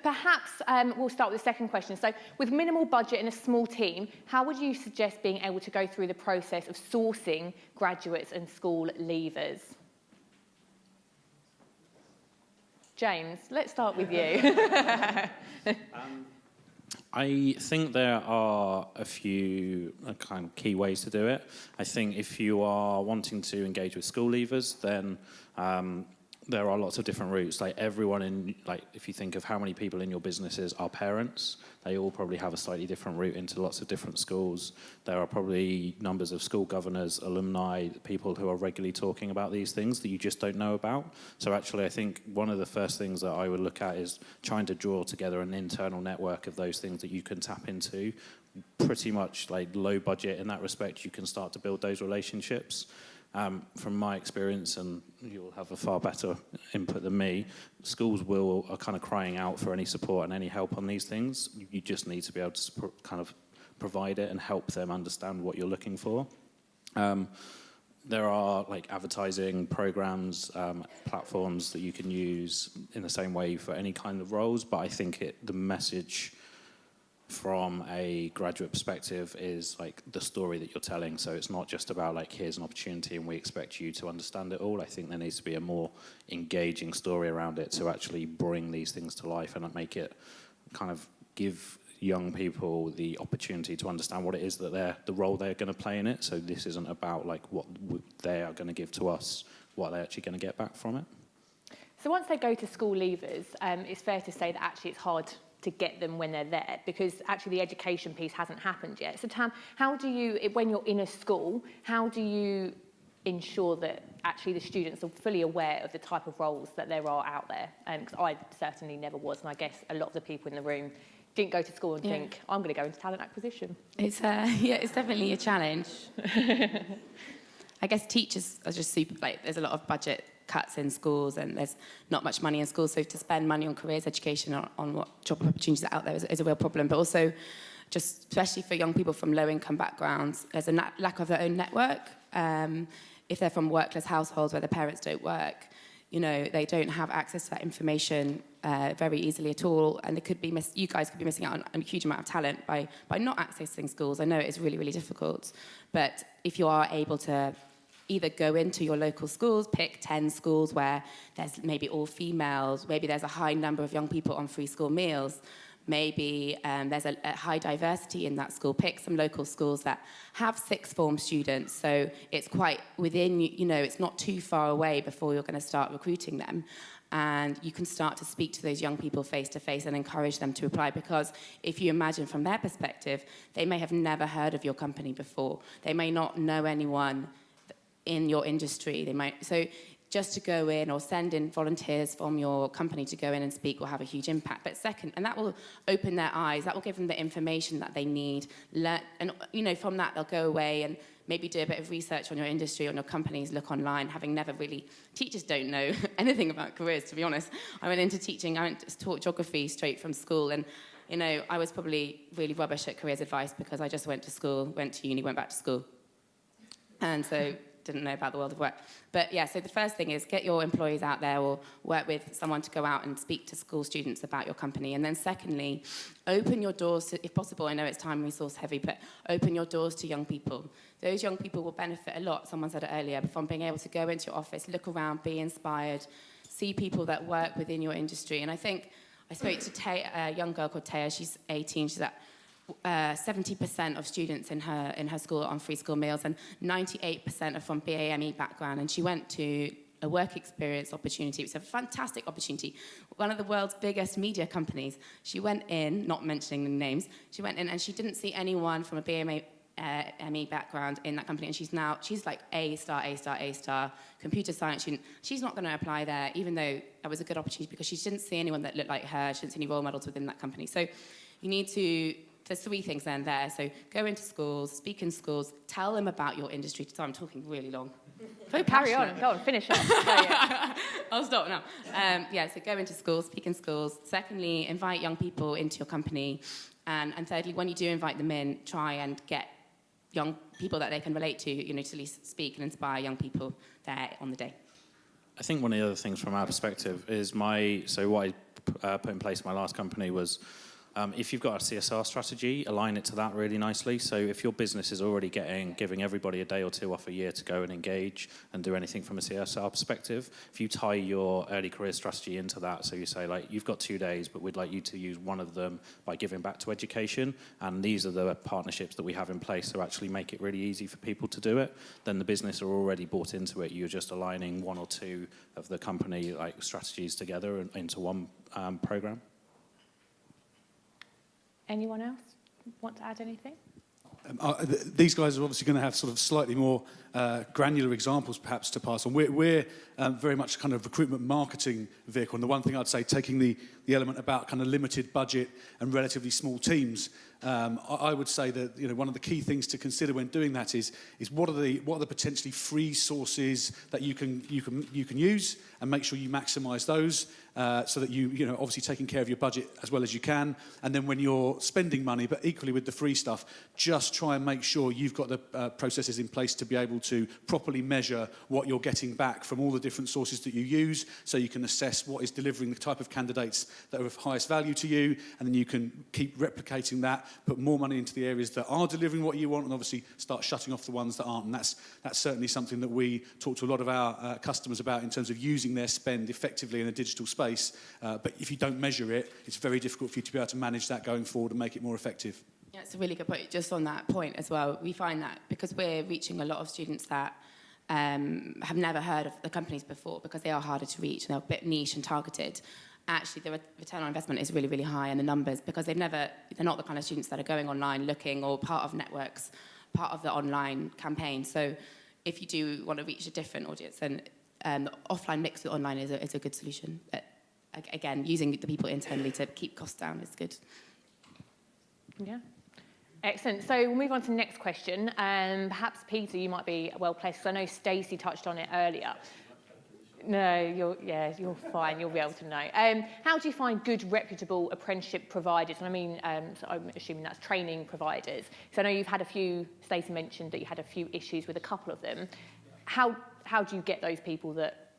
perhaps we'll start with the second question. So with minimal budget and a small team, how would you suggest being able to go through the process of sourcing graduates and school leavers? James, let's start with you. I think there are a few kind of key ways to do it. I think if you are wanting to engage with school leavers, then there are lots of different routes. Like everyone in, like if you think of how many people in your businesses are parents, they all probably have a slightly different route into lots of different schools. There are probably numbers of school governors, alumni, people who are regularly talking about these things that you just don't know about. So actually I think one of the first things that I would look at is trying to draw together an internal network of those things that you can tap into. Pretty much like low budget in that respect, you can start to build those relationships. From my experience, and you'll have a far better input than me, schools are kind of crying out for any support and any help on these things. You just need to be able to kind of provide it and help them understand what you're looking for. There are like advertising programs, platforms that you can use in the same way for any kind of roles, but I think the message from a graduate perspective is like the story that you're telling. So it's not just about like, here's an opportunity and we expect you to understand it all. I think there needs to be a more engaging story around it to actually bring these things to life and make it kind of give young people the opportunity to understand what it is that the role they're going to play in it. So this isn't about like what they are going to give to us, what they're actually going to get back from it. So once they go to school leavers, it's fair to say that actually it's hard to get them when they're there, because actually the education piece hasn't happened yet. So Tam, how do you, when you're in a school, how do you ensure that actually the students are fully aware of the type of roles that there are out there? Because I certainly never was, and I guess a lot of the people in the room didn't go to school and think, I'm going to go into talent acquisition. It's it's definitely a challenge. I guess teachers are just super, like, there's a lot of budget cuts in schools and there's not much money in schools, so to spend money on careers education on what job opportunities are out there is a real problem. But also, just especially for young people from low-income backgrounds, there's a lack of their own network. If they're from workless households where their parents don't work, you know, they don't have access to that information very easily at all, and you guys could be missing out on a huge amount of talent by not accessing schools. I know it is really, really difficult, but if you are able to either go into your local schools, pick 10 schools where there's maybe all females, maybe there's a high number of young people on free school meals, maybe there's a high diversity in that school. Pick some local schools that have sixth form students, so it's quite within, you know, it's not too far away before you're going to start recruiting them. And you can start to speak to those young people face to face and encourage them to apply, because if you imagine from their perspective, they may have never heard of your company before. They may not know anyone in your industry. So just to go in or send in volunteers from your company to go in and speak will have a huge impact. But second, and that will open their eyes, that will give them the information that they need. And you know, from that they'll go away and maybe do a bit of research on your industry, on your companies, look online, having never really, teachers don't know anything about careers, to be honest. I went into teaching, I went to taught geography straight from school, and you know, I was probably really rubbish at careers advice because I just went to school, went to uni, went back to school. And so didn't know about the world of work. But yeah, so the first thing is get your employees out there or work with someone to go out and speak to school students about your company. And then secondly, open your doors to, if possible, I know it's time resource heavy, but open your doors to young people. Those young people will benefit a lot, someone said it earlier, from being able to go into your office, look around, be inspired, see people that work within your industry. And I think I spoke to a young girl called Taya, she's 18, she's at 70% of students in her school are on free school meals, and 98% are from BAME background, and she went to a work experience opportunity. It was a fantastic opportunity. One of the world's biggest media companies. She went in, not mentioning names, she went in and she didn't see anyone from a BAME ME background in that company, and she's like A star computer science student. She's not going to apply there, even though that was a good opportunity, because she didn't see anyone that looked like her, she didn't see any role models within that company. So you need to, there's three things then there. So go into schools, speak in schools, tell them about your industry. So I'm talking really long. So carry on, go on, finish off. Yeah. I'll stop now. So go into schools, speak in schools. Secondly, invite young people into your company. And thirdly, when you do invite them in, try and get young people that they can relate to, you know, to at least speak and inspire young people there on the day. I think one of the other things from our perspective is what I put in place in my last company was if you've got a CSR strategy, align it to that really nicely. So if your business is already giving everybody a day or two off a year to go and engage and do anything from a CSR perspective, if you tie your early career strategy into that, so you say, like, you've got 2 days, but we'd like you to use one of them by giving back to education, and these are the partnerships that we have in place to actually make it really easy for people to do it, then the business are already bought into it. You're just aligning 1 or 2 of the company strategies together and into one program. Anyone else want to add anything? These guys are obviously going to have sort of slightly more granular examples perhaps to pass on. We're very much kind of recruitment marketing vehicle, and the one thing I'd say, taking the element about kind of limited budget and relatively small teams, I would say that one of the key things to consider when doing that is what are the potentially free sources that you can use, and make sure you maximise those so that you obviously taking care of your budget as well as you can. And then when you're spending money, but equally with the free stuff, just try and make sure you've got the processes in place to be able to properly measure what you're getting back from all the different sources that you use, so you can assess what is delivering the type of candidates that are of highest value to you, and then you can keep replicating that, put more money into the areas that are delivering what you want, and obviously start shutting off the ones that aren't. And that's certainly something that we talk to a lot of our customers about in terms of using their spend effectively in a digital space. But if you don't measure it, it's very difficult for you to be able to manage that going forward and make it more effective. Yeah, it's a really good point. Just on that point as well, we find that because we're reaching a lot of students that have never heard of the companies before, because they are harder to reach and they're a bit niche and targeted, actually the return on investment is really, really high in the numbers, because they're not the kind of students that are going online looking, or part of networks, part of the online campaign. So if you do want to reach a different audience, then the offline mix with online is a good solution. But again, using the people internally to keep costs down is good. Yeah. Excellent. So we'll move on to the next question. Perhaps, Peter, you might be well placed, because I know Stacey touched on it earlier. No, you're fine. You'll be able to know. How do you find good, reputable apprenticeship providers? And I mean, so I'm assuming that's training providers. So I know you've had a few. Stacey mentioned that you had a few issues with a couple of them. How do you get those people that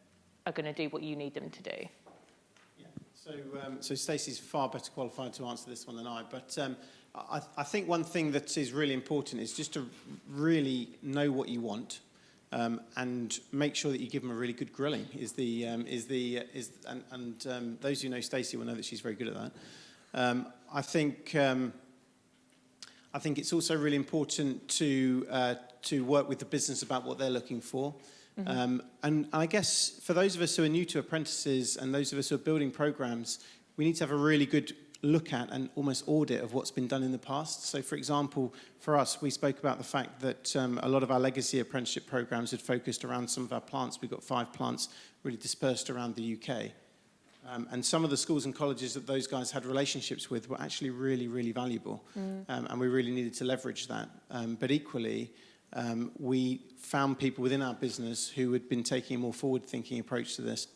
are going to do what you need them to do? So Stacey's far better qualified to answer this one than I. But I think one thing that is really important is just to really know what you want. And make sure that you give them a really good grilling. Those who know Stacey will know that she's very good at that. I think it's also really important to work with the business about what they're looking for. Mm-hmm. And I guess for those of us who are new to apprentices and those of us who are building programs, we need to have a really good look at and almost audit of what's been done in the past. So, for example, for us, we spoke about the fact that a lot of our legacy apprenticeship programs had focused around some of our plants. We've got 5 plants really dispersed around the UK. And some of the schools and colleges that those guys had relationships with were actually really, really valuable. And we really needed to leverage that. But equally, we found people within our business who had been taking a more forward-thinking approach to this.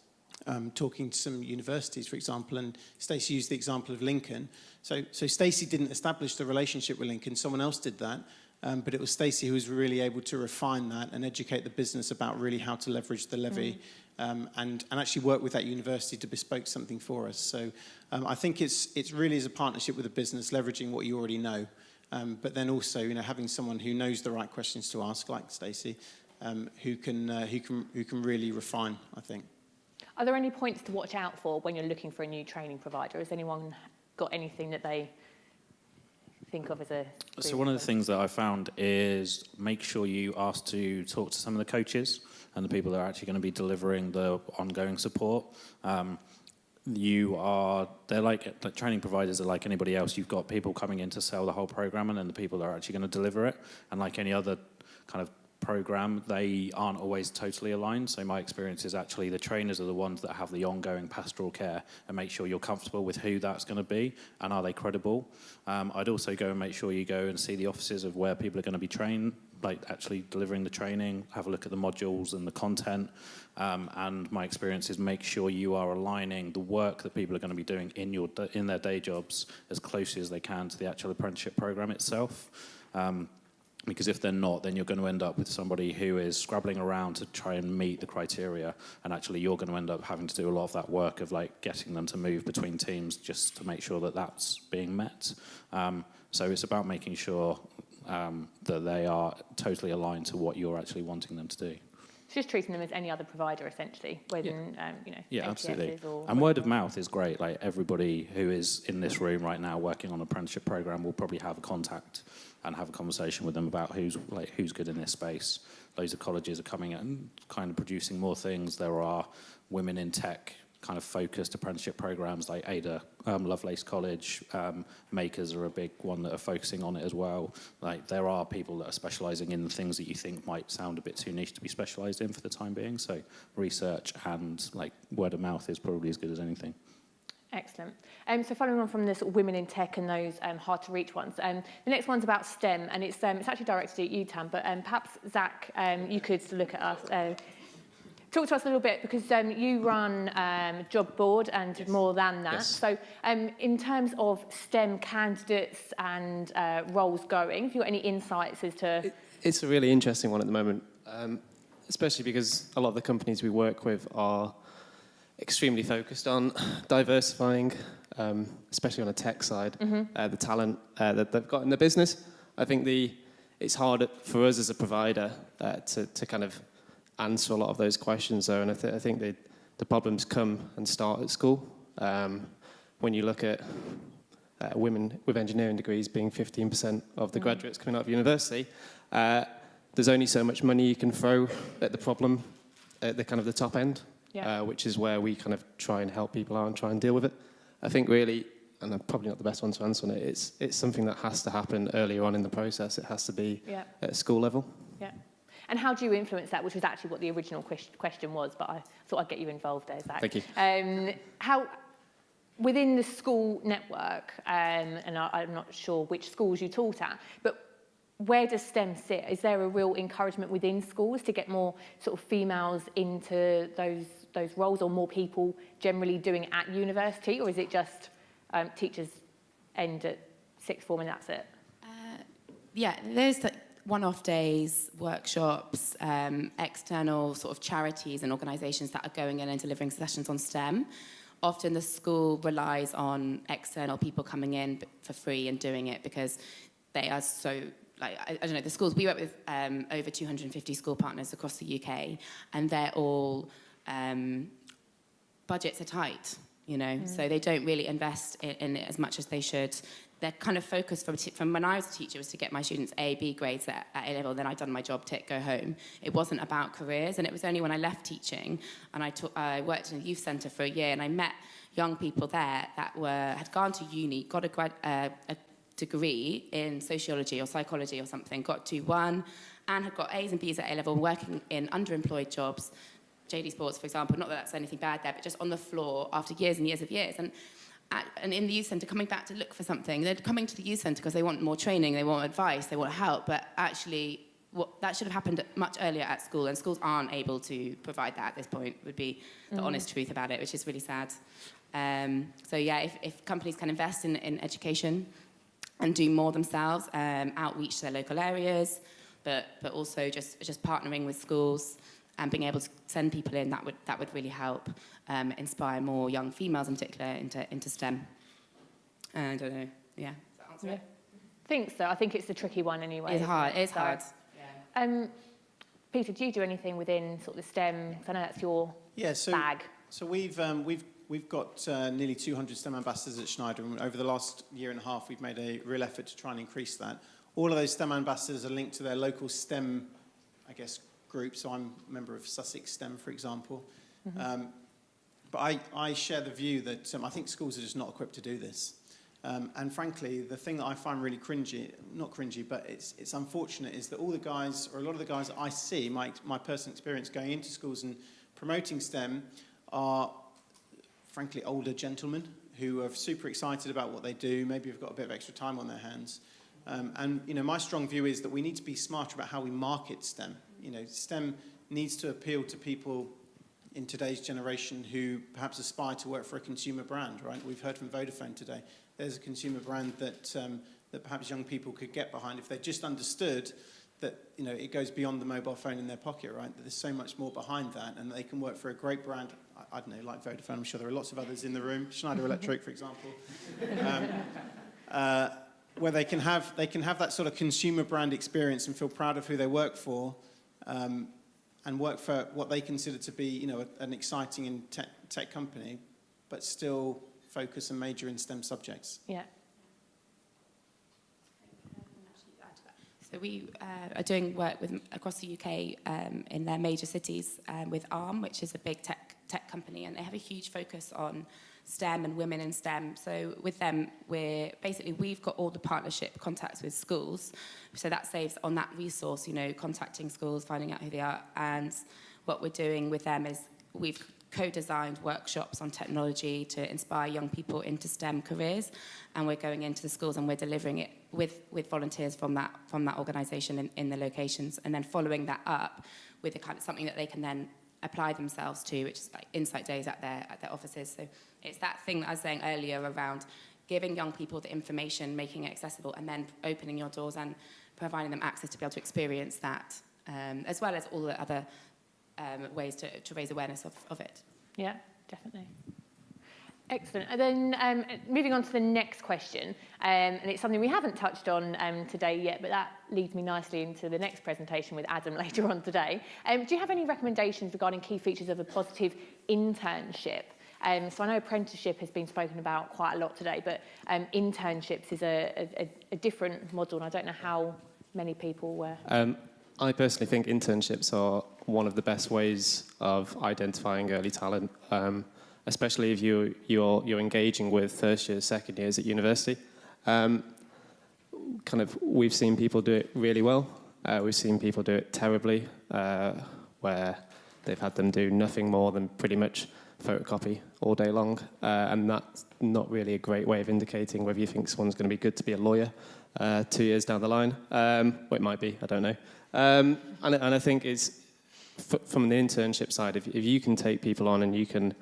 Talking to some universities, for example, and Stacey used the example of Lincoln. So Stacey didn't establish the relationship with Lincoln, someone else did that, but it was Stacey who was really able to refine that and educate the business about really how to leverage the levy and actually work with that university to bespoke something for us. So I think it's really as a partnership with a business, leveraging what you already know, but then also having someone who knows the right questions to ask, like Stacey, who can really refine, I think. Are there any points to watch out for when you're looking for a new training provider? Has anyone got anything that they think of as a... So one of the things that I found is make sure you ask to talk to some of the coaches and the people that are actually going to be delivering the ongoing support. Training providers are like anybody else. You've got people coming in to sell the whole program, and then the people that are actually going to deliver it. And like any other kind of program, they aren't always totally aligned. So my experience is actually the trainers are the ones that have the ongoing pastoral care, and make sure you're comfortable with who that's going to be and are they credible. I'd also go and make sure you go and see the offices of where people are going to be trained, like actually delivering the training, have a look at the modules and the content. And my experience is make sure you are aligning the work that people are going to be doing in their day jobs as closely as they can to the actual apprenticeship program itself. Because if they're not, then you're going to end up with somebody who is scrabbling around to try and meet the criteria, and actually you're going to end up having to do a lot of that work of like getting them to move between teams just to make sure that that's being met. So it's about making sure that they are totally aligned to what you're actually wanting them to do. It's just treating them as any other provider, essentially, whether, Yeah, ATSs absolutely. or... And word of mouth is great. Like everybody who is in this room right now working on an apprenticeship program will probably have a contact and have a conversation with them about who's good in this space. Loads of colleges are coming and kind of producing more things. There are women in tech kind of focused apprenticeship programs like Ada, Lovelace College, Makers are a big one that are focusing on it as well. Like there are people that are specialising in things that you think might sound a bit too niche to be specialised in for the time being. So research and like word of mouth is probably as good as anything. Excellent. So following on from the sort of women in tech and those hard to reach ones, the next one's about STEM, and it's actually directed at you, Tam, but perhaps Zach, you could look at us. Talk to us a little bit, because you run Job Board and Yes. more than that. Yes. So in terms of STEM candidates and roles going, have you got any insights as to... It's a really interesting one at the moment, especially because a lot of the companies we work with are extremely focused on diversifying, especially on a tech side, the talent that they've got in the business. I think it's hard for us as a provider to kind of answer a lot of those questions, though, and I think the problems come and start at school. When you look at women with engineering degrees being 15% of the graduates coming out of university, there's only so much money you can throw at the problem at the kind of the top end, which is where we kind of try and help people out and try and deal with it. I think really, and I'm probably not the best one to answer on it, it's something that has to happen earlier on in the process. It has to be at school level. Yeah. And how do you influence that, which was actually what the original question was, but I thought I'd get you involved there, Zach. Thank you. How, within the school network, and I'm not sure which schools you taught at, but where does STEM sit? Is there a real encouragement within schools to get more sort of females into those roles, or more people generally doing it at university, or is it just teachers end at sixth form and that's it? There's one-off days, workshops, external sort of charities and organisations that are going in and delivering sessions on STEM. Often the school relies on external people coming in for free and doing it because they are so, like, I don't know, the schools, we work with over 250 school partners across the UK, and they're all, budgets are tight, you know, so they don't really invest in it as much as they should. Their kind of focus from when I was a teacher was to get my students A, B grades at A level, then I'd done my job, tick, go home. It wasn't about careers, and it was only when I left teaching and I worked in a youth centre for a year, and I met young people there that had gone to uni, got a degree in sociology or psychology or something, got 2-1, and had got A's and B's at A level, working in underemployed jobs, JD Sports, for example. Not that that's anything bad there, but just on the floor after years and years of years. And in the youth centre, coming back to look for something. They're coming to the youth centre because they want more training, they want advice, they want help, but actually that should have happened much earlier at school, and schools aren't able to provide that at this point, would be the honest truth about it, which is really sad. If companies can invest in education and do more themselves, outreach to their local areas, but also just partnering with schools and being able to send people in, that would really help inspire more young females in particular into STEM. I don't know, does that answer it? I think so. I think it's the tricky one anyway. It's hard, it's hard. Peter, do you do anything within sort of the STEM? 'Cause I know that's your bag. So we've got nearly 200 STEM ambassadors at Schneider, and over the last year and a half, we've made a real effort to try and increase that. All of those STEM ambassadors are linked to their local STEM, I guess, group. So I'm a member of Sussex STEM, for example. But I share the view that I think schools are just not equipped to do this. And frankly, the thing that I find really not cringy, but it's unfortunate, is that all the guys, or a lot of the guys that I see, my personal experience going into schools and promoting STEM, are frankly older gentlemen who are super excited about what they do, maybe have got a bit of extra time on their hands. My strong view is that we need to be smarter about how we market STEM. STEM needs to appeal to people in today's generation who perhaps aspire to work for a consumer brand, right? We've heard from Vodafone today. There's a consumer brand that perhaps young people could get behind if they just understood that it goes beyond the mobile phone in their pocket, right? That there's so much more behind that, and they can work for a great brand. I don't know, like Vodafone. I'm sure there are lots of others in the room. Schneider Electric, for example, where they can have that sort of consumer brand experience and feel proud of who they work for, and work for what they consider to be, an exciting and tech company, but still focus and major in STEM subjects. Yeah. So we are doing work across the UK in their major cities with Arm, which is a big tech company, and they have a huge focus on STEM and women in STEM. So with them, we've got all the partnership contacts with schools, so that saves on that resource, contacting schools, finding out who they are. And what we're doing with them is we've co-designed workshops on technology to inspire young people into STEM careers, and we're going into the schools and we're delivering it with volunteers from that organisation in the locations, and then following that up with a kind of something that they can then apply themselves to, which is like insight days at their offices. So it's that thing that I was saying earlier around giving young people the information, making it accessible, and then opening your doors and providing them access to be able to experience that, as well as all the other ways to raise awareness of it. Yeah, definitely. Excellent. And then moving on to the next question, and it's something we haven't touched on today yet, but that leads me nicely into the next presentation with Adam later on today. Do you have any recommendations regarding key features of a positive internship? So I know apprenticeship has been spoken about quite a lot today, but internships is a different model, and I don't know how many people were... I personally think internships are one of the best ways of identifying early talent, especially if you're engaging with first years, second years at university. We've seen people do it really well. We've seen people do it terribly, where they've had them do nothing more than pretty much photocopy all day long, and that's not really a great way of indicating whether you think someone's going to be good to be a lawyer 2 years down the line. Well, it might be, I don't know. And I think it's from the internship side, if you can take people on and you can,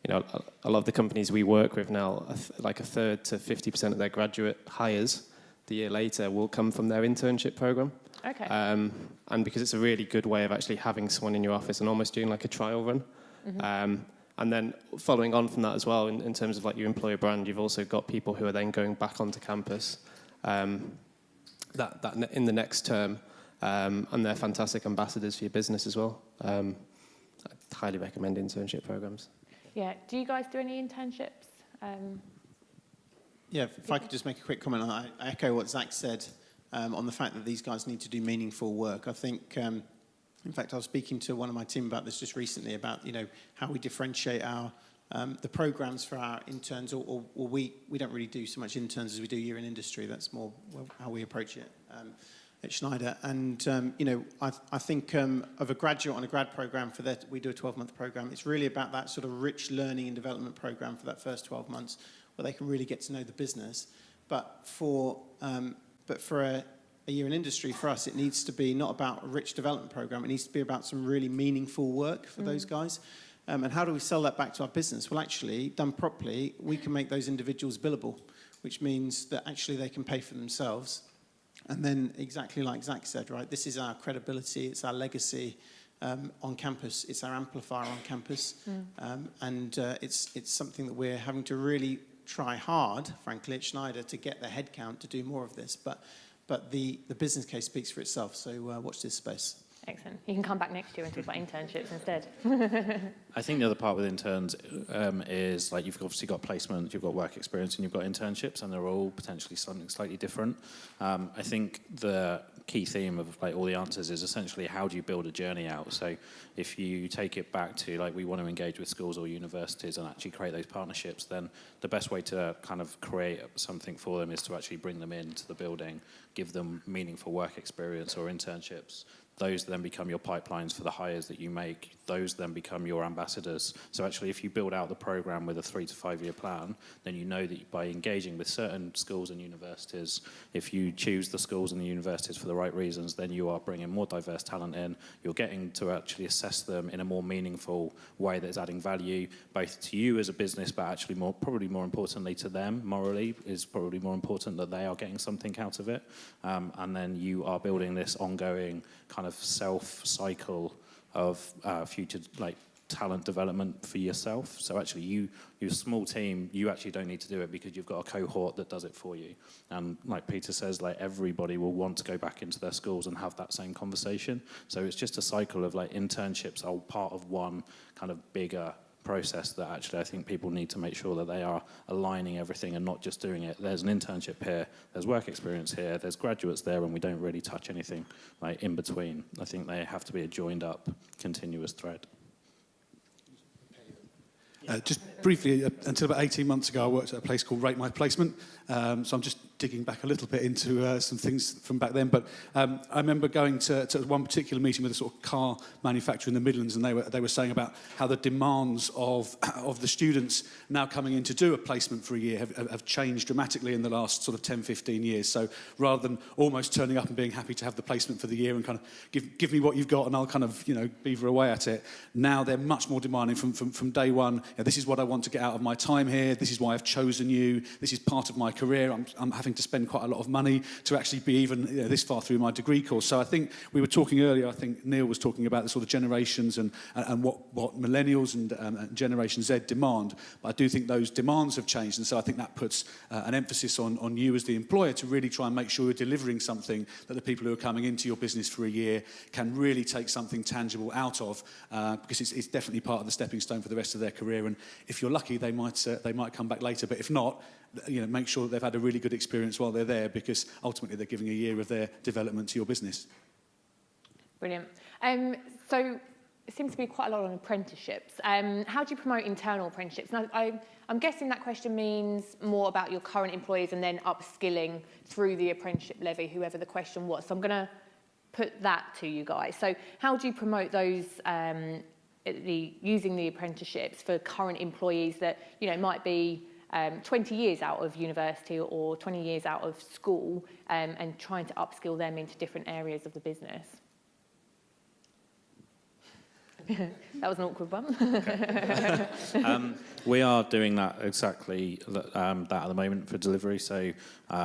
a lot of the companies we work with now, like a third to 50% of their graduate hires the year later will come from their internship program. Okay. And because it's a really good way of actually having someone in your office and almost doing like a trial run. Mm-hmm. And then following on from that as well, in terms of like your employer brand, you've also got people who are then going back onto campus that in the next term, and they're fantastic ambassadors for your business as well. I highly recommend internship programs. Yeah. Do you guys do any internships? Yeah, if I could just make a quick comment on that. I echo what Zach said on the fact that these guys need to do meaningful work. I think, in fact, I was speaking to one of my team about this just recently, about how we differentiate our the programs for our interns, or we don't really do so much interns as we do year in industry. That's more how we approach it at Schneider. And I think of a graduate on a grad program for that, we do a 12-month program. It's really about that sort of rich learning and development program for that first 12 months, where they can really get to know the business. But for a year in industry, for us, it needs to be not about a rich development program. It needs to be about some really meaningful work for those guys. And how do we sell that back to our business? Well, actually, done properly, we can make those individuals billable, which means that actually they can pay for themselves. And then, exactly like Zach said, right, this is our credibility, it's our legacy on campus, it's our amplifier on campus. And it's something that we're having to really try hard, frankly, at Schneider to get the headcount to do more of this. But the business case speaks for itself, so watch this space. Excellent. You can come back next year and talk about internships instead. I think the other part with interns is like you've obviously got placement, you've got work experience, and you've got internships, and they're all potentially something slightly different. I think the key theme of like all the answers is essentially how do you build a journey out. So if you take it back to like we want to engage with schools or universities and actually create those partnerships, then the best way to kind of create something for them is to actually bring them into the building, give them meaningful work experience or internships those then become your pipelines for the hires that you make. Those then become your ambassadors. So actually, if you build out the program with a 3 to 5 year plan, then you know that by engaging with certain schools and universities, if you choose the schools and the universities for the right reasons, then you are bringing more diverse talent in. You're getting to actually assess them in a more meaningful way that is adding value, both to you as a business, but actually probably more importantly to them morally, is probably more important that they are getting something out of it. And then you are building this ongoing kind of self-cycle of future talent development for yourself. So actually your small team, you actually don't need to do it because you've got a cohort that does it for you. And like Peter says, everybody will want to go back into their schools and have that same conversation. So it's just a cycle of internships are part of one kind of bigger process that actually I think people need to make sure that they are aligning everything and not just doing it. There's an internship here, there's work experience here, there's graduates there, and we don't really touch anything in between. I think they have to be a joined up, continuous thread. Just briefly, until about 18 months ago, I worked at a place called Rate My Placement. So I'm just digging back a little bit into some things from back then. But I remember going to one particular meeting with a sort of car manufacturer in the Midlands, and they were saying about how the demands of the students now coming in to do a placement for a year have changed dramatically in the last sort of 10, 15 years. So rather than almost turning up and being happy to have the placement for the year and kind of give me what you've got and I'll kind of, beaver away at it, now they're much more demanding from day one. This is what I want to get out of my time here. This is why I've chosen you. This is part of my career. I'm having to spend quite a lot of money to actually be even this far through my degree course. So I think we were talking earlier, I think Neil was talking about the sort of generations and what millennials and Generation Z demand. But I do think those demands have changed. And so I think that puts an emphasis on you as the employer to really try and make sure you're delivering something that the people who are coming into your business for a year can really take something tangible out of, because it's definitely part of the stepping stone for the rest of their career. And if you're lucky, they might come back later. But if not, make sure that they've had a really good experience while they're there, because ultimately they're giving a year of their development to your business. Brilliant. So it seems to be quite a lot on apprenticeships. How do you promote internal apprenticeships? Now, I'm guessing that question means more about your current employees and then upskilling through the apprenticeship levy, whoever the question was. So I'm going to put that to you guys. So how do you promote those using the apprenticeships for current employees that might be 20 years out of university or 20 years out of school, and trying to upskill them into different areas of the business? That was an awkward one. We are doing that exactly that at the moment for delivery. So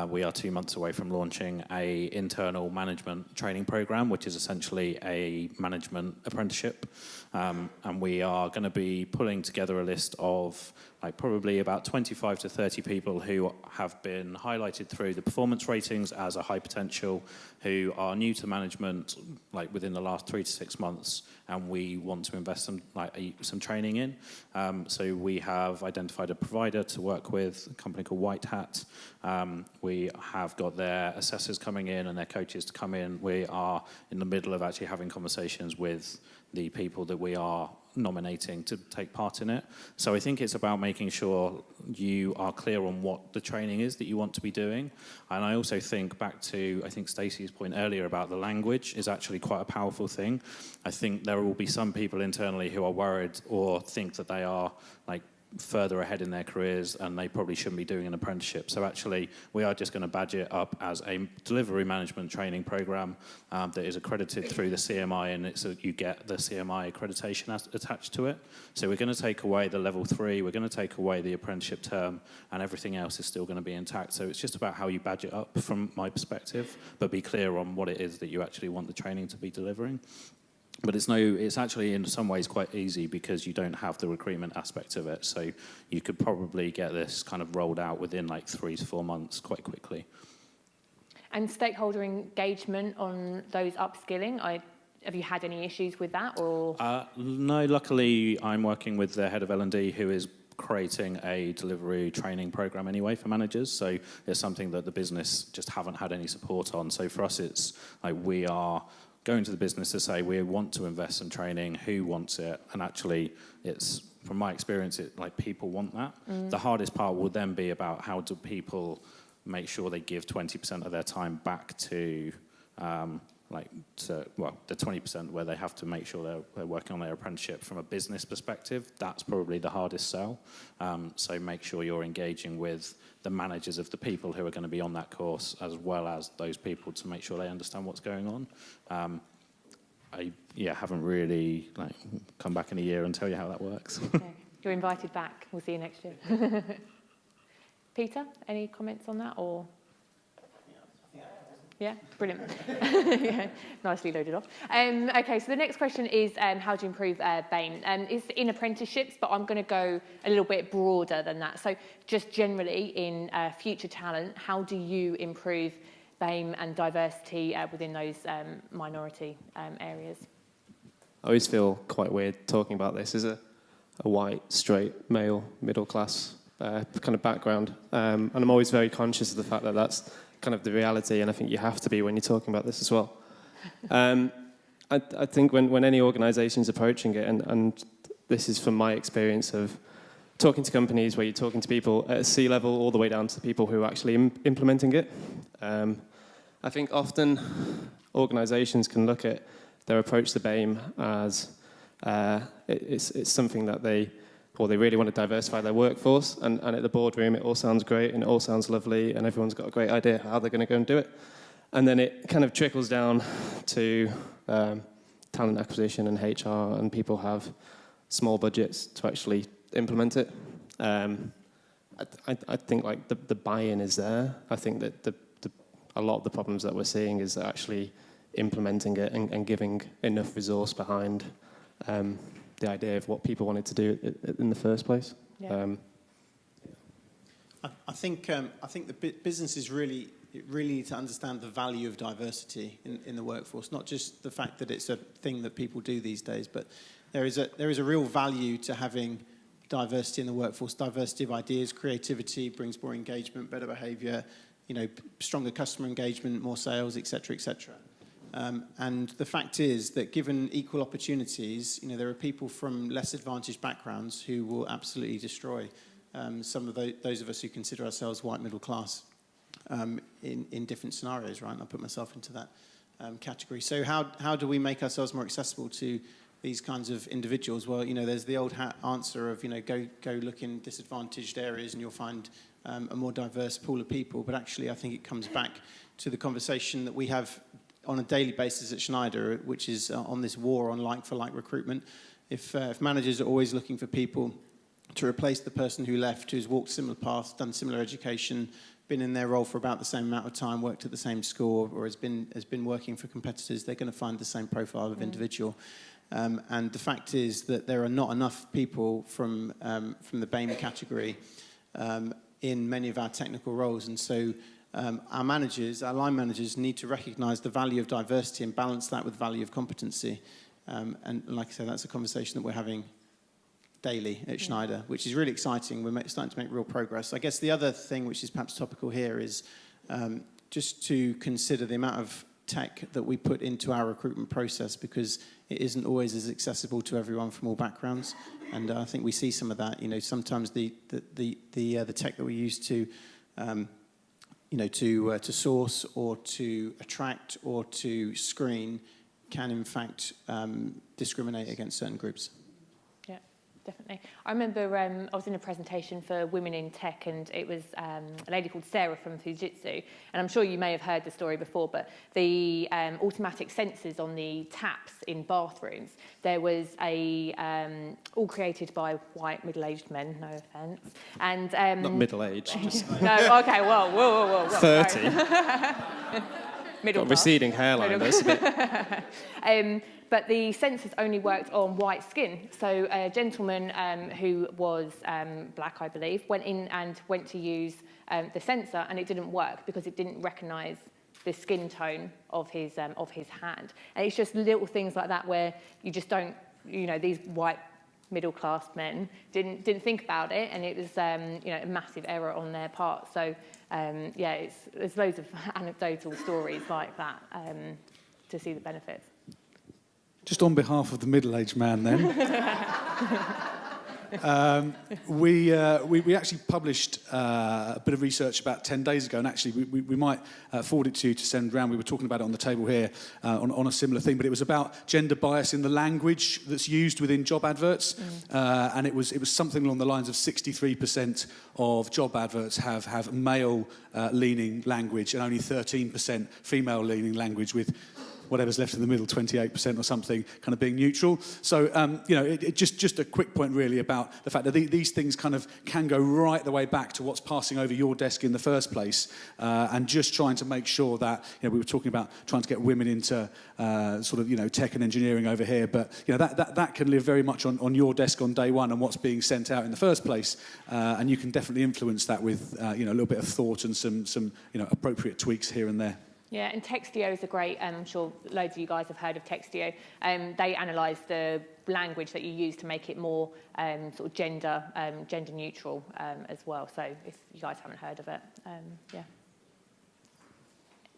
we are 2 months away from launching a internal management training program, which is essentially a management apprenticeship. And we are going to be pulling together a list of probably about 25 to 30 people who have been highlighted through the performance ratings as a high potential, who are new to management within the last 3 to 6 months, and we want to invest some training in. So we have identified a provider to work with, a company called White Hat. We have got their assessors coming in and their coaches to come in. We are in the middle of actually having conversations with the people that we are nominating to take part in it. So I think it's about making sure you are clear on what the training is that you want to be doing. And I also think back to, I think Stacey's point earlier about the language is actually quite a powerful thing. I think there will be some people internally who are worried or think that they are further ahead in their careers and they probably shouldn't be doing an apprenticeship. So actually we are just going to badge it up as a delivery management training program that is accredited through the CMI, and you get the CMI accreditation attached to it. So we're going to take away the level 3, we're going to take away the apprenticeship term, and everything else is still going to be intact. So it's just about how you badge it up from my perspective, but be clear on what it is that you actually want the training to be delivering. But it's actually in some ways quite easy because you don't have the recruitment aspect of it. So you could probably get this kind of rolled out within 3 to 4 months quite quickly. And stakeholder engagement on those upskilling, have you had any issues with that? Or no, luckily I'm working with the head of L&D who is creating a delivery training program anyway for managers. So it's something that the business just haven't had any support on. So for us, it's we are going to the business to say we want to invest in training, who wants it, and actually it's, from my experience, people want that. The hardest part will then be about how do people make sure they give 20% of their time back to the 20% where they have to make sure they're working on their apprenticeship from a business perspective, that's probably the hardest sell. So make sure you're engaging with the managers of the people who are going to be on that course, as well as those people, to make sure they understand what's going on. I haven't really come back in a year and tell you how that works. Okay. You're invited back. We'll see you next year. Peter, any comments on that, or? Yeah, brilliant. Yeah, nicely loaded off. Okay, so the next question is how do you improve BAME? It's in apprenticeships, but I'm going to go a little bit broader than that. So just generally in future talent, how do you improve BAME and diversity within those minority areas? I always feel quite weird talking about this as a white, straight, male, middle class kind of background. And I'm always very conscious of the fact that that's kind of the reality, and I think you have to be when you're talking about this as well. I think when any organisation's approaching it, and this is from my experience of talking to companies where you're talking to people at a C-level all the way down to the people who are actually implementing it, I think often organisations can look at their approach to BAME as it's something that they really want to diversify their workforce, and at the boardroom it all sounds great and it all sounds lovely and everyone's got a great idea how they're going to go and do it. And then it kind of trickles down to talent acquisition and HR, and people have small budgets to actually implement it. I think the buy-in is there. I think that a lot of the problems that we're seeing is actually implementing it and giving enough resource behind the idea of what people wanted to do in the first place. Yeah. I think the businesses really need to understand the value of diversity in the workforce, not just the fact that it's a thing that people do these days, but there is a real value to having diversity in the workforce. Diversity of ideas, creativity brings more engagement, better behaviour, stronger customer engagement, more sales, etc., etc. And the fact is that given equal opportunities, there are people from less advantaged backgrounds who will absolutely destroy some of those of us who consider ourselves white middle class in different scenarios, right? And I put myself into that category. So how do we make ourselves more accessible to these kinds of individuals? Well, there's the old answer of, go look in disadvantaged areas and you'll find a more diverse pool of people. But actually, I think it comes back to the conversation that we have on a daily basis at Schneider, which is on this war on like-for-like recruitment. If managers are always looking for people to replace the person who left, who's walked similar paths, done similar education, been in their role for about the same amount of time, worked at the same school, or has been working for competitors, they're going to find the same profile of individual. And the fact is that there are not enough people from the BAME category in many of our technical roles, and so our line managers need to recognise the value of diversity and balance that with value of competency. And like I said, that's a conversation that we're having daily at Schneider, which is really exciting. We're starting to make real progress. I guess the other thing which is perhaps topical here is just to consider the amount of tech that we put into our recruitment process, because it isn't always as accessible to everyone from all backgrounds. And I think we see some of that. Sometimes the tech that we use to to source or to attract or to screen can in fact discriminate against certain groups. Yeah, definitely. I remember I was in a presentation for Women in Tech, and it was a lady called Sarah from Fujitsu, and I'm sure you may have heard the story before, but the automatic sensors on the taps in bathrooms, there was all created by white middle-aged men, no offence, and not middle-aged, just no, okay, whoa, 30. Middle class. Receding hairline, that's a bit. But the sensors only worked on white skin. So a gentleman who was black, I believe, went to use the sensor, and it didn't work because it didn't recognise the skin tone of his hand. And it's just little things like that where you just don't, these white middle-class men didn't think about it, and it was a massive error on their part. So there's loads of anecdotal stories like that to see the benefits. Just on behalf of the middle-aged man then, We actually published a bit of research about 10 days ago, and actually we might forward it to you to send round. We were talking about it on the table here on a similar thing, but it was about gender bias in the language that's used within job adverts, and it was something along the lines of 63% of job adverts have male-leaning language and only 13% female-leaning language, with whatever's left in the middle, 28% or something, kind of being neutral. So, just a quick point really about the fact that these things kind of can go right the way back to what's passing over your desk in the first place, and just trying to make sure that, we were talking about trying to get women into tech and engineering over here, but that can live very much on your desk on day one and what's being sent out in the first place, and you can definitely influence that with a little bit of thought and some appropriate tweaks here and there. Yeah, and Textio is a great, I'm sure loads of you guys have heard of Textio. They analyse the language that you use to make it more sort of gender neutral as well. So if you guys haven't heard of it, yeah.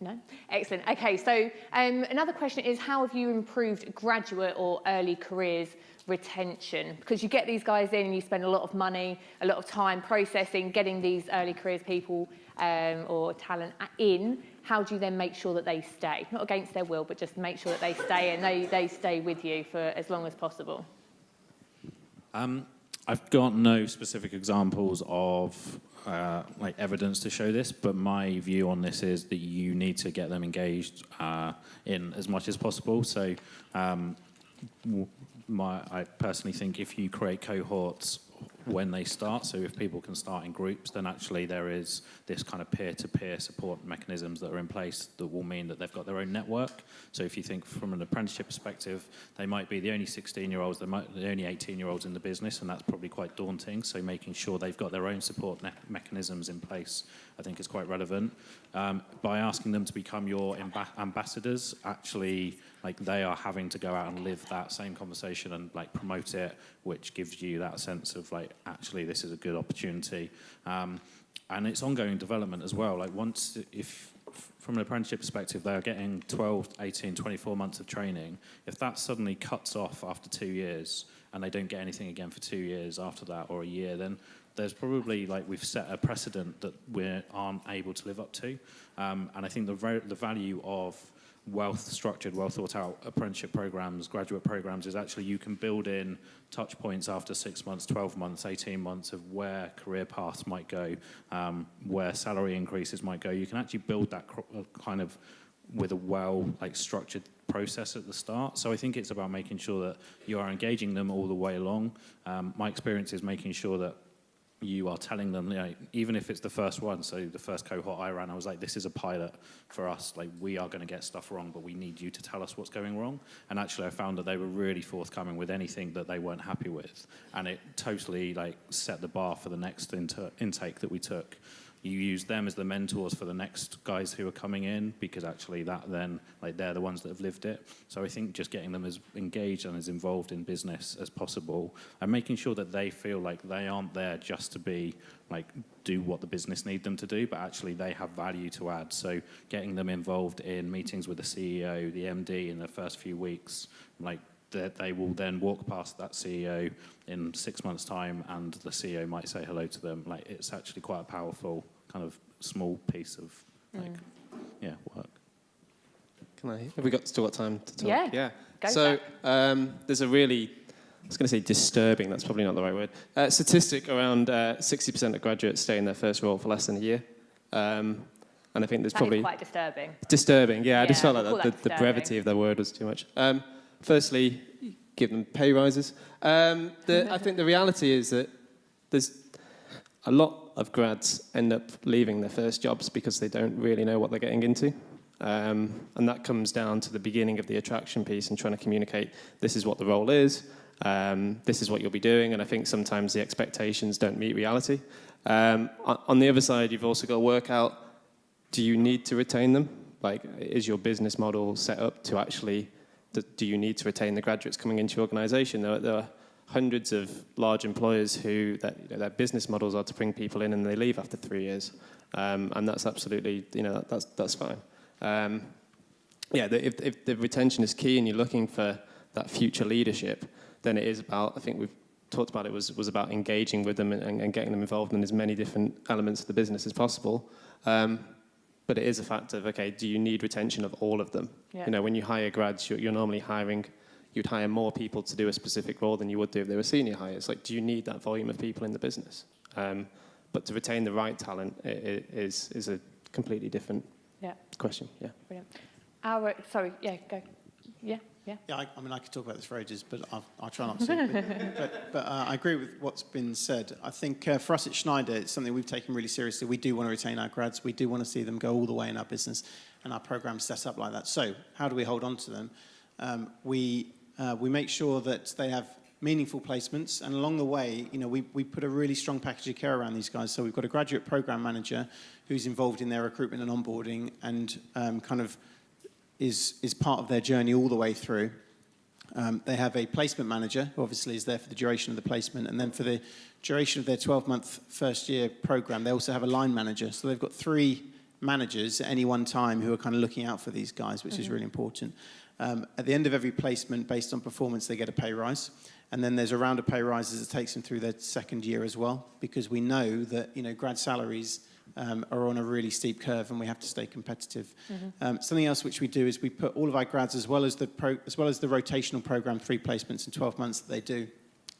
No? Excellent. Okay, so another question is, how have you improved graduate or early careers retention? Because you get these guys in and you spend a lot of money, a lot of time processing, getting these early careers people or talent in. How do you then make sure that they stay? Not against their will, but just make sure that they stay and they stay with you for as long as possible. I've got no specific examples of evidence to show this, but my view on this is that you need to get them engaged in as much as possible. So I personally think if you create cohorts when they start, so if people can start in groups, then actually there is this kind of peer-to-peer support mechanisms that are in place that will mean that they've got their own network. So if you think from an apprenticeship perspective, they might be the only 16-year-olds, the only 18-year-olds in the business, and that's probably quite daunting. So making sure they've got their own support mechanisms in place, I think is quite relevant. By asking them to become your ambassadors, actually, they are having to go out and live that same conversation and promote it, which gives you that sense of actually this is a good opportunity. And it's ongoing development as well. If from an apprenticeship perspective, they're getting 12, 18, 24 months of training, if that suddenly cuts off after 2 years and they don't get anything again for 2 years after that or a year, then there's probably we've set a precedent that we aren't able to live up to. And I think the value of well-structured, well-thought-out apprenticeship programs, graduate programs, is actually you can build in touch points after 6 months, 12 months, 18 months of where career paths might go, where salary increases might go. You can actually build that kind of with a structured process at the start. So I think it's about making sure that you are engaging them all the way along. My experience is making sure that you are telling them, even if it's the first one, so the first cohort I ran, I was like, this is a pilot for us. We are going to get stuff wrong, but we need you to tell us what's going wrong. And actually, I found that they were really forthcoming with anything that they weren't happy with. And it totally set the bar for the next intake that we took. You use them as the mentors for the next guys who are coming in, because actually that then, they're the ones that have lived it. So I think just getting them as engaged and as involved in business as possible, and making sure that they feel like they aren't there just to be, do what the business need them to do, but actually they have value to add. So getting them involved in meetings with the CEO, the MD in the first few weeks, that they will then walk past that CEO in 6 months' time, and the CEO might say hello to them. It's actually quite a powerful kind of small piece of work. Have we still got time to talk? Yeah. Go So there's a really, I was going to say disturbing, that's probably not the right word, statistic around 60% of graduates stay in their first role for less than a year. And I think there's probably... That is quite disturbing. Disturbing, yeah. I just felt like the brevity disturbing. of the word was too much. Firstly, give them pay rises. I think the reality is that there's a lot of grads end up leaving their first jobs because they don't really know what they're getting into. And that comes down to the beginning of the attraction piece and trying to communicate, this is what the role is, this is what you'll be doing, and I think sometimes the expectations don't meet reality. On the other side, you've also got to work out, do you need to retain them? Is your business model set up to actually... Do you need to retain the graduates coming into your organisation? There are hundreds of large employers who their business models are to bring people in and they leave after 3 years, and that's absolutely that's fine. If the retention is key and you're looking for that future leadership, then it is about, I think we've talked about it was about engaging with them and getting them involved in as many different elements of the business as possible. But it is a fact of, okay, do you need retention of all of them? Yeah. You know, when you hire grads, you're normally you'd hire more people to do a specific role than you would do if they were senior hires. Like, do you need that volume of people in the business? But to retain the right talent is a completely different question. Yeah. Brilliant. Sorry, go. Yeah. Yeah, I mean, I could talk about this for ages, but I'll try not to. But I agree with what's been said. I think for us at Schneider, it's something we've taken really seriously. We do want to retain our grads. We do want to see them go all the way in our business, and our program's set up like that. So how do we hold on to them? We make sure that they have meaningful placements, and along the way, you know, we put a really strong package of care around these guys. So we've got a graduate program manager who's involved in their recruitment and onboarding, and kind of is part of their journey all the way through. They have a placement manager who obviously is there for the duration of the placement, and then for the duration of their 12-month first-year program, they also have a line manager. So they've got 3 managers at any one time who are kind of looking out for these guys, which is really important. At the end of every placement, based on performance, they get a pay rise. And then there's a round of pay rises that takes them through their second year as well, because we know that, you know, grad salaries are on a really steep curve, and we have to stay competitive. Something else which we do is we put all of our grads, as well as the rotational program, 3 placements in 12 months that they do.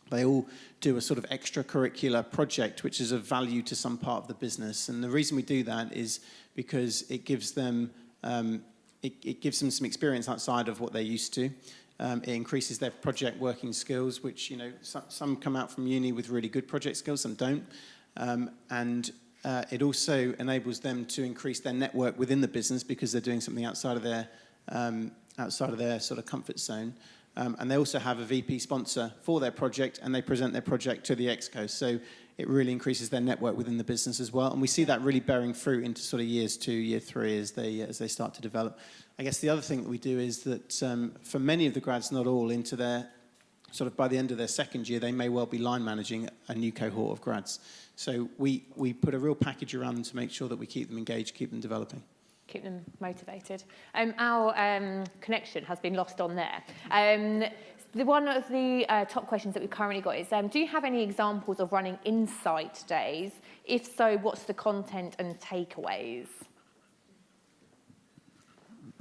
They all do a sort of extracurricular project, which is of value to some part of the business. And the reason we do that is because it gives them some experience outside of what they're used to. It increases their project working skills, which, you know, some come out from uni with really good project skills, some don't. It also enables them to increase their network within the business because they're doing something outside of their sort of comfort zone. And they also have a VP sponsor for their project, and they present their project to the Exco. So it really increases their network within the business as well. And we see that really bearing fruit into sort of years 2, year 3 as they start to develop. I guess the other thing that we do is that for many of the grads, not all, into their sort of by the end of their second year, they may well be line managing a new cohort of grads. So we put a real package around them to make sure that we keep them engaged, keep them developing. Keep them motivated. Our connection has been lost on there. One of the top questions that we've currently got is, do you have any examples of running insight days? If so, what's the content and takeaways?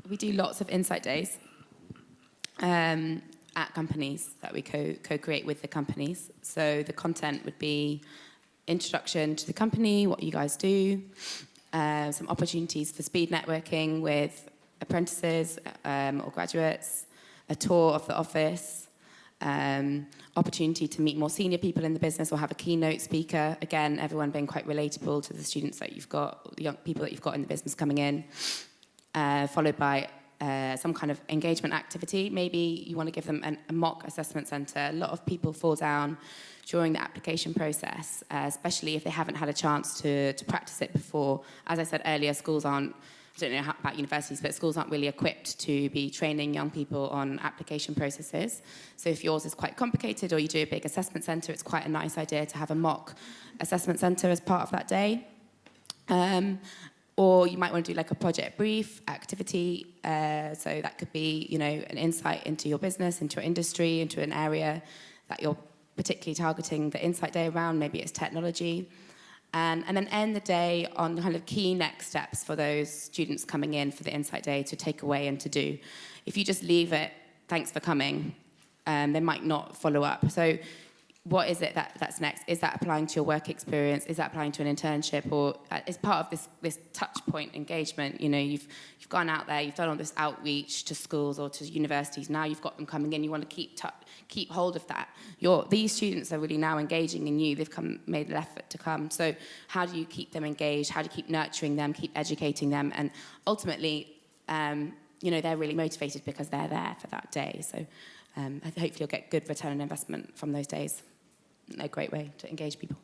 We do lots of insight days at companies that we co-create with the companies. So the content would be introduction to the company, what you guys do, some opportunities for speed networking with apprentices or graduates, a tour of the office, opportunity to meet more senior people in the business or have a keynote speaker. Again, everyone being quite relatable to the students that you've got, the young people that you've got in the business coming in, followed by some kind of engagement activity. Maybe you want to give them a mock assessment centre. A lot of people fall down during the application process, especially if they haven't had a chance to practice it before. As I said earlier, schools aren't, I don't know about universities, but schools aren't really equipped to be training young people on application processes. So if yours is quite complicated or you do a big assessment centre, it's quite a nice idea to have a mock assessment centre as part of that day. Or you might want to do like a project brief activity. So that could be, you know, an insight into your business, into your industry, into an area that you're particularly targeting the insight day around. Maybe it's technology. And then end the day on kind of key next steps for those students coming in for the insight day to take away and to do. If you just leave it, thanks for coming, they might not follow up. So what is it that's next? Is that applying to your work experience? Is that applying to an internship? Or is part of this touch point engagement? You know, you've gone out there, you've done all this outreach to schools or to universities. Now you've got them coming in. You want to keep hold of that. These students are really now engaging in you. They've made an effort to come. So how do you keep them engaged? How do you keep nurturing them, keep educating them? And ultimately, you know, they're really motivated because they're there for that day. So hopefully you'll get good return on investment from those days. A great way to engage people.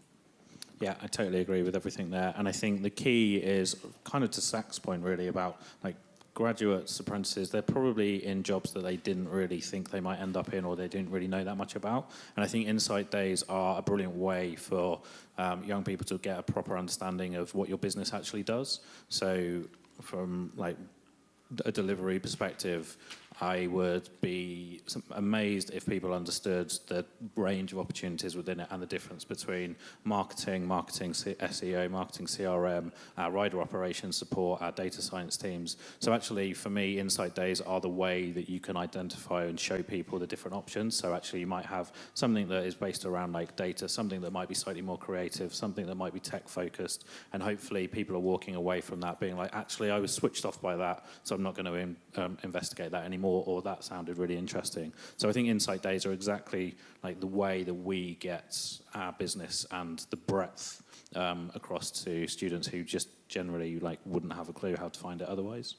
Yeah, I totally agree with everything there. And I think the key is kind of to Zach's point really about like graduates, apprentices, they're probably in jobs that they didn't really think they might end up in or they didn't really know that much about. And I think insight days are a brilliant way for young people to get a proper understanding of what your business actually does. So from like a delivery perspective, I would be amazed if people understood the range of opportunities within it and the difference between marketing, SEO, marketing CRM, our rider operations support, our data science teams. So actually, for me, Insight Days are the way that you can identify and show people the different options. So actually, you might have something that is based around like data, something that might be slightly more creative, something that might be tech focused, and hopefully people are walking away from that being like, actually, I was switched off by that, so I'm not going to investigate that anymore, or that sounded really interesting. So I think Insight Days are exactly like the way that we get our business and the breadth across to students who just generally like wouldn't have a clue how to find it otherwise.